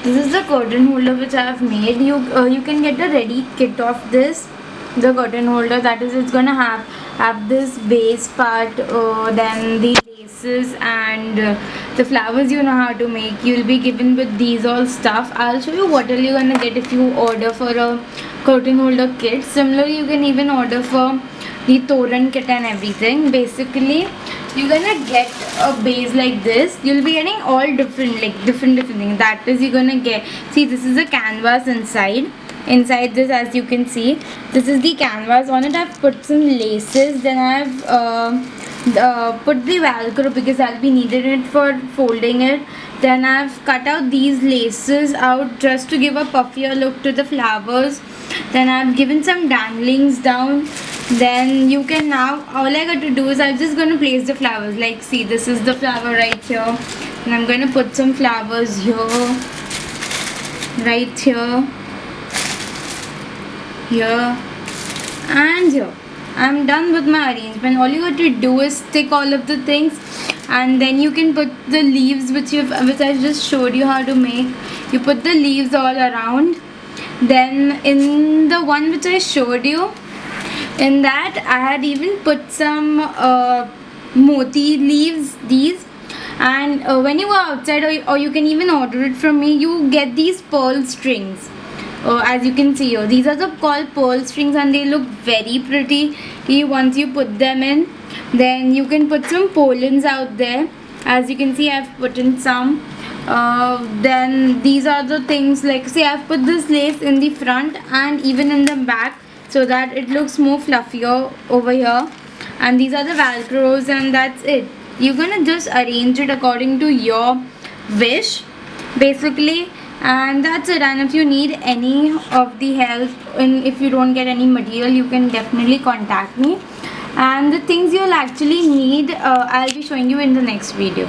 This is the curtain holder which I have made. You can get a ready kit of this. The curtain holder, that is, it's gonna have this base part, then the laces and the flowers you know how to make. You'll be given with these all stuff. I'll show you what all you're gonna get if you order for a curtain holder kit. Similarly, you can even order for the Toran kit and everything. Basically, you're gonna get a base like this. You'll be getting all different, like different things. That is, you're gonna get, see, this is a canvas inside this, as you can see, this is the canvas. On it I've put some laces, then I've put the velcro because I'll be needing it for folding it. Then I've cut out these laces out just to give a puffier look to the flowers. Then I've given some danglings down. Then you can, now all I got to do is I'm just going to place the flowers. Like, see, this is the flower right here, and I'm going to put some flowers here, right here, here and here. I'm done with my arrangement. All you got to do is stick all of the things, and then you can put the leaves which I just showed you how to make. You put the leaves all around. Then in the one which I showed you, in that I had even put some moti leaves, these. And when you go outside, or you can even order it from me, you get these pearl strings. As you can see here, these are called pearl strings, and they look very pretty once you put them in. Then you can put some pollens out there. As you can see, I've put in some. Then these are the things, like, see, I've put this lace in the front and even in the back, so that it looks more fluffier over here. And these are the velcros, and that's it. You're gonna just arrange it according to your wish, basically. And that's it. And if you need any of the help, and if you don't get any material, you can definitely contact me. And the things you'll actually need, I'll be showing you in the next video.